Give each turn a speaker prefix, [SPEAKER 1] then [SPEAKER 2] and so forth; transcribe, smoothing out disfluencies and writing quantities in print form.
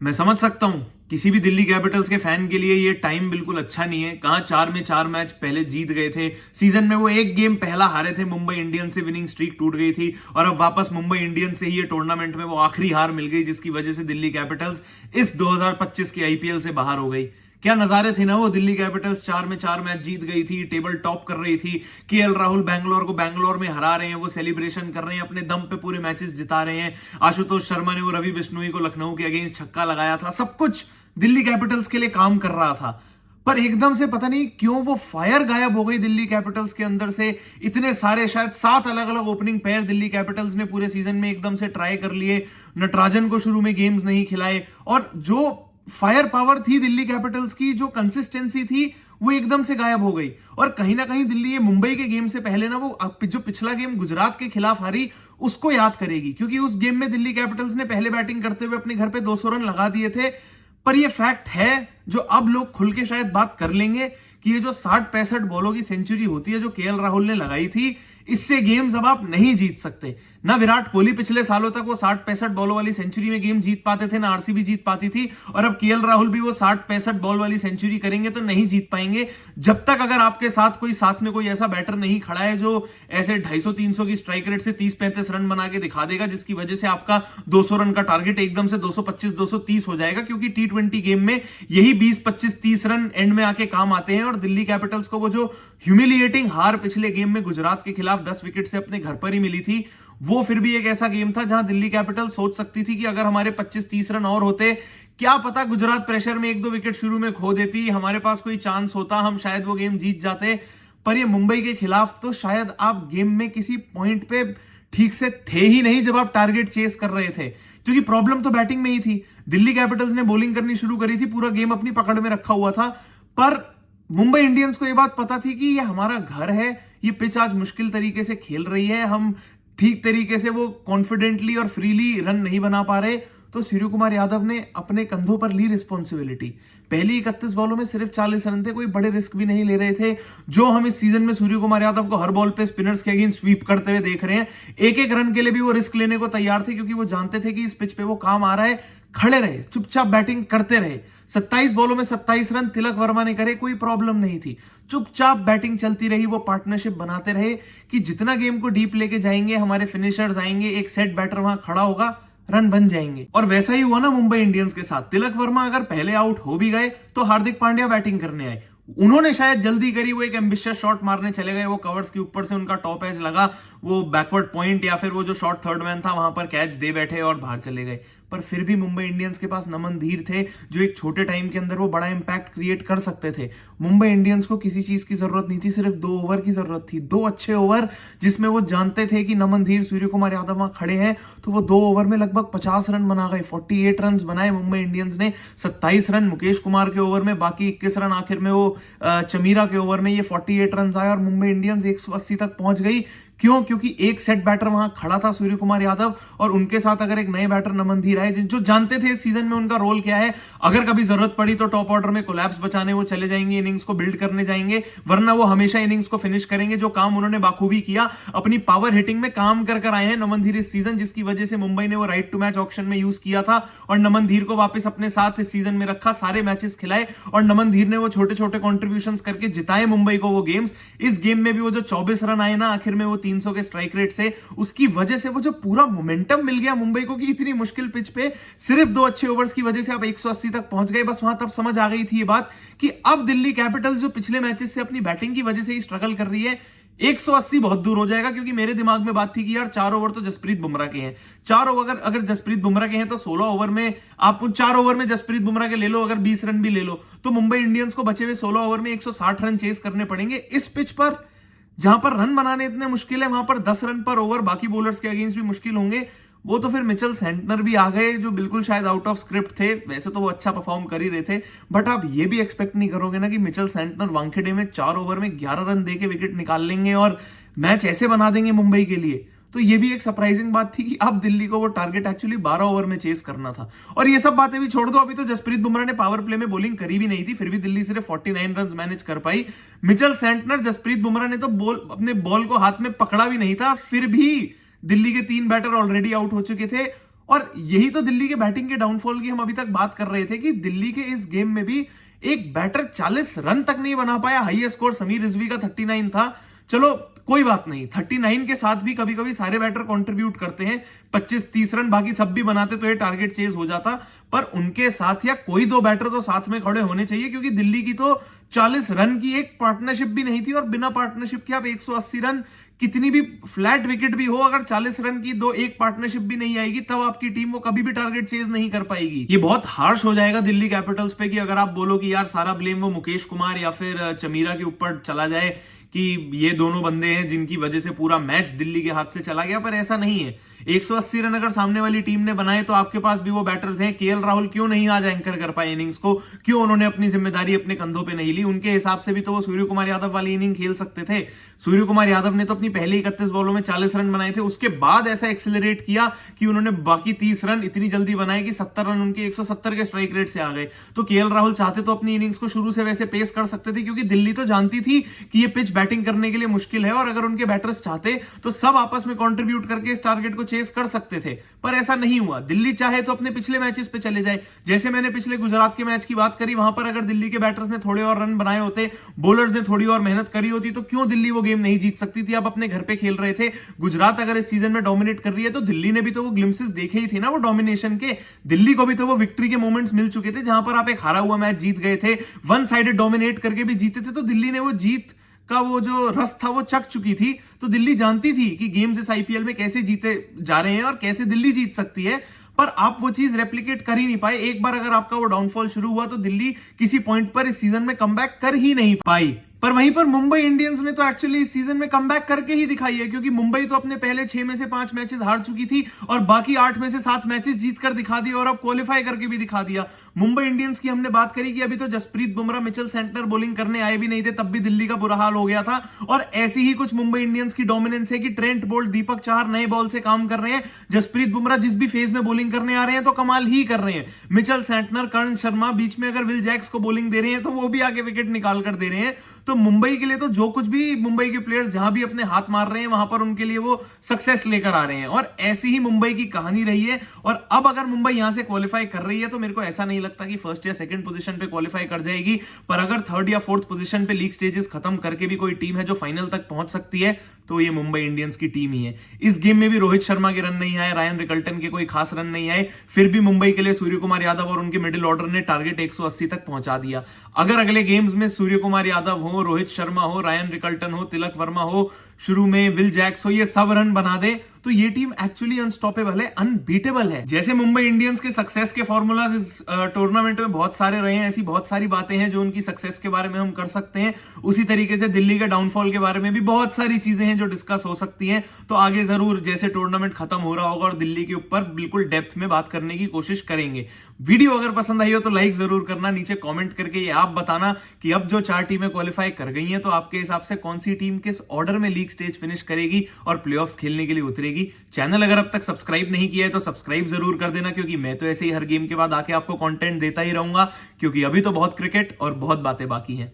[SPEAKER 1] मैं समझ सकता हूं किसी भी दिल्ली कैपिटल्स के फैन के लिए ये टाइम बिल्कुल अच्छा नहीं है। कहां 4 में 4 मैच पहले जीत गए थे, सीजन में वो एक गेम पहला हारे थे, मुंबई इंडियंस से विनिंग स्ट्रीक टूट गई थी और अब वापस मुंबई इंडियंस से ही ये टूर्नामेंट में वो आखिरी हार मिल गई जिसकी वजह से दिल्ली कैपिटल्स इस 2025 के आईपीएल से बाहर हो गई। क्या नजारे थे ना वो। दिल्ली कैपिटल्स 4 में 4 मैच जीत गई थी, टेबल टॉप कर रही थी। केएल राहुल बैंगलोर को बैंगलोर में हरा रहे हैं, वो सेलिब्रेशन कर रहे हैं, अपने दम पे पूरे मैचेस जिता रहे हैं। आशुतोष शर्मा ने वो रवि बिश्नोई को लखनऊ के अगेंस्ट छक्का लगाया था। सब कुछ दिल्ली कैपिटल्स के लिए काम कर रहा था, पर एकदम से पता नहीं क्यों वो फायर गायब हो गई दिल्ली कैपिटल्स के अंदर से। इतने सारे, शायद 7 अलग अलग ओपनिंग पेयर दिल्ली कैपिटल्स ने पूरे सीजन में एकदम से ट्राई कर लिए। नटराजन को शुरू में गेम्स नहीं खिलाए और जो फायर पावर थी दिल्ली कैपिटल्स की, जो कंसिस्टेंसी थी, वो एकदम से गायब हो गई। और कहीं ना कहीं दिल्ली ये मुंबई के गेम से पहले ना वो जो पिछला गेम गुजरात के खिलाफ हारी उसको याद करेगी, क्योंकि उस गेम में दिल्ली कैपिटल्स ने पहले बैटिंग करते हुए अपने घर पे 200 रन लगा दिए थे। पर ये फैक्ट है जो अब लोग खुल के शायद बात कर लेंगे कि ये जो 60-65 बॉलों की सेंचुरी होती है जो केएल राहुल ने लगाई थी, इससे गेम्स अब आप नहीं जीत सकते। ना विराट कोहली पिछले सालों तक वो 60-65 बॉलों वाली सेंचुरी में गेम जीत पाते थे, ना आरसीबी जीत पाती थी, और अब केएल राहुल भी वो 60-65 बॉल वाली सेंचुरी करेंगे तो नहीं जीत पाएंगे जब तक अगर आपके साथ में कोई ऐसा बैटर नहीं खड़ा है जो ऐसे 250-300 की स्ट्राइक रेट से 30-35 रन बना के दिखा देगा, जिसकी वजह से आपका 200 रन का टारगेट एकदम से 225-230 हो जाएगा। क्योंकि T20 गेम में यही 20-25-30 रन एंड में आके काम आते हैं। और दिल्ली कैपिटल्स को वो जो ह्यूमिलिएटिंग हार पिछले गेम में गुजरात के खिलाफ 10 विकेट से अपने घर पर ही मिली थी, वो फिर भी एक ऐसा गेम था जहां दिल्ली कैपिटल सोच सकती थी कि अगर हमारे 25-30 रन और होते, क्या पता गुजरात प्रेशर में 1-2 विकेट शुरू में खो देती, हमारे पास कोई चांस होता, हम शायद वो गेम जीत जाते। पर ये मुंबई के खिलाफ तो शायद आप गेम में किसी पॉइंट पे ठीक से थे ही नहीं जब आप टारगेट चेस कर रहे थे, क्योंकि प्रॉब्लम तो बैटिंग में ही थी। दिल्ली कैपिटल्स ने बॉलिंग करनी शुरू करी थी, पूरा गेम अपनी पकड़ में रखा हुआ था, पर मुंबई इंडियंस को यह बात पता थी कि ये हमारा घर है, ये पिच आज मुश्किल तरीके से खेल रही है, हम ठीक तरीके से वो कॉन्फिडेंटली और फ्रीली रन नहीं बना पा रहे। तो सूर्य कुमार यादव ने अपने कंधों पर ली रिस्पॉन्सिबिलिटी। पहली 31 बॉलों में सिर्फ 40 रन थे, कोई बड़े रिस्क भी नहीं ले रहे थे जो हम इस सीजन में सूर्य कुमार यादव को हर बॉल पे स्पिनर्स के अगेंस्ट स्वीप करते हुए देख रहे हैं। एक एक रन के लिए भी वो रिस्क लेने को तैयार थे, क्योंकि वो जानते थे कि इस पिच पे वो काम आ रहा है। खड़े रहे, चुपचाप बैटिंग करते रहे। 27 बॉलों में 27 रन तिलक वर्मा ने करे, कोई प्रॉब्लम नहीं थी। चुपचाप बैटिंग चलती रही, वो पार्टनरशिप बनाते रहे कि जितना गेम को डीप लेके जाएंगे, हमारे फिनिशर्स आएंगे, एक सेट बैटर वहां खड़ा होगा, रन बन जाएंगे। और वैसा ही हुआ ना मुंबई इंडियंस के साथ। तिलक वर्मा अगर पहले आउट हो भी गए तो हार्दिक पांड्या बैटिंग करने आए। उन्होंने शायद जल्दी करी, वो एक एम्बिशियस शॉट मारने चले गए, वो कवर्स के ऊपर से उनका टॉप एज लगा, वो बैकवर्ड पॉइंट या फिर वो जो शॉट थर्ड मैन था वहां पर कैच दे बैठे और बाहर चले गए। पर फिर भी मुंबई इंडियंस के पास नमन धीर थे जो एक छोटे टाइम के अंदर वो बड़ा इंपैक्ट क्रिएट कर सकते थे। मुंबई इंडियंस को किसी चीज की जरूरत नहीं थी, सिर्फ 2 ओवर की जरूरत थी, 2 अच्छे ओवर, जिसमें वो जानते थे कि नमन धीर, सूर्य कुमार यादव वहां खड़े हैं, तो वो 2 ओवर में लगभग 50 रन बना गए। 48 रन बनाए मुंबई इंडियंस ने, 27 रन मुकेश कुमार के ओवर में, बाकी 21 रन आखिर में वो चमीरा के ओवर में, ये 48 रन आए और मुंबई इंडियंस 180 तक पहुंच गई। क्यों? क्योंकि एक सेट बैटर वहां खड़ा था सूर्य कुमार यादव, और उनके साथ अगर एक नए बैटर नमन धीर आए जो जानते थे इस सीजन में उनका रोल क्या है, अगर कभी जरूरत पड़ी तो टॉप ऑर्डर में कोलैप्स बचाने वो चले जाएंगे, इनिंग्स को बिल्ड करने जाएंगे, वरना वो हमेशा इनिंग्स को फिनिश करेंगे, जो काम उन्होंने बाखूबी किया। अपनी पावर हिटिंग में काम कर आए हैं नमन धीर इस सीजन, जिसकी वजह से मुंबई ने वो राइट टू मैच ऑक्शन में यूज किया था और नमन धीर को वापस अपने साथ इस सीजन में रखा, सारे मैचेस खिलाए और नमन धीर ने वो छोटे छोटे कॉन्ट्रीब्यूशन करके जिताए मुंबई को वो गेम्स। इस गेम में भी वो जो 24 रन आए ना आखिर में, वो 300 के स्ट्राइक रेट से, उसकी वजह से वो जो पूरा मोमेंटम मिल गया मुंबई को कि इतनी मुश्किल पिच पे सिर्फ 2 अच्छे ओवर्स की वजह से आप 180 तक पहुंच गए। बस वहां तब समझ आ गई थी ये बात कि अब दिल्ली कैपिटल्स जो पिछले मैचेस से अपनी बैटिंग की वजह से ही स्ट्रगल कर रही है, 180 बहुत दूर हो जाएगा। क्योंकि मेरे दिमाग में बात थी कि यार 4 ओवर तो जसप्रीत बुमराह के हैं, 4 ओवर अगर जसप्रीत बुमराह के हैं तो 16 ओवर में आप 4 ओवर में जसप्रीत बुमराह के ले लो, अगर 20 रन भी ले लो तो मुंबई इंडियंस को बचे हुए 16 ओवर में 160 रन चेस करने पड़ेंगे। इस पिच पर जहां पर रन बनाने इतने मुश्किल है, वहां पर 10 रन पर ओवर बाकी बॉलर्स के अगेंस्ट भी मुश्किल होंगे। वो तो फिर मिचेल सेंटनर भी आ गए जो बिल्कुल शायद आउट ऑफ स्क्रिप्ट थे, वैसे तो वो अच्छा परफॉर्म कर ही रहे थे, बट आप ये भी एक्सपेक्ट नहीं करोगे ना कि मिचेल सेंटनर वानखेड़े में 4 ओवर में 11 रन देके विकेट निकाल लेंगे और मैच ऐसे बना देंगे मुंबई के लिए। तो ये भी एक सरप्राइजिंग बात थी कि अब दिल्ली को वो टारगेट एक्चुअली 12 ओवर में चेस करना था। और ये सब बातें भी छोड़ दो, अभी तो जसप्रीत बुमराह ने पावर प्ले में बॉलिंग करी भी नहीं थी, फिर भी दिल्ली सिर्फ 49 रन मैनेज कर पाई। मिचेल सेंटनर, जसप्रीत बुमराह ने तो अपने बॉल को हाथ में पकड़ा भी नहीं था, फिर भी दिल्ली के 3 बैटर ऑलरेडी आउट हो चुके थे और यही तो दिल्ली के बैटिंग के डाउनफॉल की हम अभी तक बात कर रहे थे कि दिल्ली के इस गेम में भी एक बैटर 40 रन तक नहीं बना पाया। हाईएस्ट स्कोर समीर रिजवी का 39 था। चलो कोई बात नहीं, 39 के साथ भी कभी कभी सारे बैटर कंट्रीब्यूट करते हैं, 25-30 रन बाकी सब भी बनाते तो ये टारगेट चेज हो जाता। पर उनके साथ या कोई दो बैटर तो साथ में खड़े होने चाहिए, क्योंकि दिल्ली की तो 40 रन की एक पार्टनरशिप भी नहीं थी। और बिना पार्टनरशिप के आप 180 रन, कितनी भी फ्लैट विकेट भी हो, अगर 40 रन की दो एक पार्टनरशिप भी नहीं आएगी तब आपकी टीम वो कभी भी टारगेट चेज नहीं कर पाएगी। ये बहुत हार्श हो जाएगा दिल्ली कैपिटल्स पे कि अगर आप बोलो कि यार सारा ब्लेम वो मुकेश कुमार या फिर चमीरा के ऊपर चला जाए कि ये दोनों बंदे हैं जिनकी वजह से पूरा मैच दिल्ली के हाथ से चला गया। पर ऐसा नहीं है। 180 रन अगर सामने वाली टीम ने बनाए तो आपके पास भी वो बैटर्स हैं। केएल राहुल क्यों नहीं आज एंकर कर पाए इनिंग्स को, क्यों उन्होंने अपनी जिम्मेदारी अपने कंधों पे नहीं ली? उनके हिसाब से भी तो वो सूर्य कुमार यादव वाली इनिंग खेल सकते थे। सूर्य कुमार यादव ने तो अपनी पहली 31 बॉलों में 40 रन बनाए थे, उसके बाद ऐसा एक्सेलरेट किया कि उन्होंने बाकी 30 रन इतनी जल्दी बनाए कि 70 रन उनके 170 के स्ट्राइक रेट से आ गए। तो केएल राहुल चाहते तो अपनी इनिंग्स को शुरू से वैसे पेस कर सकते थे, क्योंकि दिल्ली तो जानती थी कि ये पिच बैटिंग करने के लिए मुश्किल है, और अगर उनके बैटर्स चाहते तो सब आपस में कंट्रीब्यूट करके इस टारगेट को चेस कर सकते थे। पर ऐसा नहीं हुआ। दिल्ली चाहे तो अपने पिछले मैचेस पे चले जाए, जैसे मैंने पिछले गुजरात के मैच की बात करी, वहां पर अगर दिल्ली के बैटर्स ने थोड़े और रन बनाए होते, बॉलर्स ने थोड़ी और मेहनत करी होती, तो क्यों दिल्ली वो गेम नहीं जीत सकती थी? आप अपने घर पे खेल रहे थे। गुजरात अगर इस सीजन में डोमिनेट कर रही है तो दिल्ली ने भी तो वो ग्लिम्सेस देखे ही थे ना वो डोमिनेशन के। दिल्ली को भी तो वो विक्ट्री के मोमेंट्स मिल चुके थे जहां पर आप एक हारा हुआ मैच जीत गए थे, वन साइडेड डोमिनेट करके भी जीते थे। तो दिल्ली ने वो जीत का वो जो रस था वो चख चुकी थी। तो दिल्ली जानती थी कि गेम्स इस आईपीएल में कैसे जीते जा रहे हैं और कैसे दिल्ली जीत सकती है। पर आप वो चीज रेप्लिकेट कर ही नहीं पाए। एक बार अगर आपका वो डाउनफॉल शुरू हुआ तो दिल्ली किसी पॉइंट पर इस सीजन में कमबैक कर ही नहीं पाई। पर वहीं पर मुंबई इंडियंस ने तो एक्चुअली इस सीजन में कमबैक करके ही दिखाई है, क्योंकि मुंबई तो अपने पहले 6 में से 5 मैचेस हार चुकी थी और बाकी 8 में से 7 मैचेस जीतकर दिखा दिए और अब क्वालिफाई करके भी दिखा दिया। मुंबई इंडियंस की हमने बात करी कि अभी तो Jasprit Bumrah, Mitchell Santner bowling करने आए भी नहीं थे, तब भी दिल्ली का बुरा हाल हो गया था। और ऐसी ही कुछ मुंबई इंडियंस की डोमिनेंस है कि ट्रेंट बोल्ट, दीपक चाहर नए बॉल से काम कर रहे हैं। जसप्रीत बुमराह जिस भी फेज में बॉलिंग करने आ रहे हैं तो कमाल ही कर रहे हैं। मिचेल सेंटनर, कर्ण शर्मा बीच में अगर विल जैक्स को बॉलिंग दे रहे हैं तो वो भी आगे विकेट निकाल कर दे रहे हैं। तो मुंबई के लिए तो जो कुछ भी मुंबई के प्लेयर्स जहां भी अपने हाथ मार रहे हैं वहां पर उनके लिए वो सक्सेस लेकर आ रहे हैं। और ऐसी ही मुंबई की कहानी रही है। और अब अगर मुंबई यहां से क्वालिफाई कर रही है तो मेरे को ऐसा नहीं लगता कि फर्स्ट या सेकंड पोजीशन पे क्वालिफाई कर जाएगी। पर अगर थर्ड या फोर्थ पोजीशन पे लीग स्टेजेस खत्म करके भी कोई टीम है जो फाइनल तक पहुंच सकती है तो ये मुंबई इंडियंस की टीम ही है। इस गेम में भी रोहित शर्मा के रन नहीं आए, रायन रिकल्टन के कोई खास रन नहीं आए, फिर भी मुंबई के लिए सूर्य कुमार यादव और उनके मिडिल ऑर्डर ने टारगेट 180 तक पहुंचा दिया। अगर अगले गेम्स में सूर्य कुमार यादव हो, रोहित शर्मा हो, रायन रिकल्टन हो, तिलक वर्मा हो, शुरू में विल जैक्स हो, ये सब रन बना दे तो ये टीम एक्चुअली अनस्टॉपेबल है, अनबीटेबल है। जैसे मुंबई इंडियंस के सक्सेस के फॉर्मूलाज इस टूर्नामेंट में बहुत सारे रहे हैं, ऐसी बहुत सारी बातें हैं जो उनकी सक्सेस के बारे में हम कर सकते हैं। उसी तरीके से दिल्ली के डाउनफॉल के बारे में भी बहुत सारी चीजें हैं जो डिस्कस हो सकती हैं। तो आगे जरूर जैसे टूर्नामेंट खत्म हो रहा होगा और दिल्ली के ऊपर बिल्कुल डेप्थ में बात करने की कोशिश करेंगे। वीडियो अगर पसंद आई हो तो लाइक जरूर करना, नीचे कमेंट करके ये आप बताना कि अब जो 4 टीमें क्वालिफाई कर गई हैं तो आपके हिसाब से कौन सी टीम किस ऑर्डर में लीग स्टेज फिनिश करेगी और प्लेऑफ्स खेलने के लिए उतरेगी। चैनल अगर अब तक सब्सक्राइब नहीं किया है तो सब्सक्राइब जरूर कर देना, क्योंकि मैं तो ऐसे ही हर गेम के बाद आके आपको कंटेंट देता ही रहूंगा, क्योंकि अभी तो बहुत क्रिकेट और बहुत बातें बाकी हैं।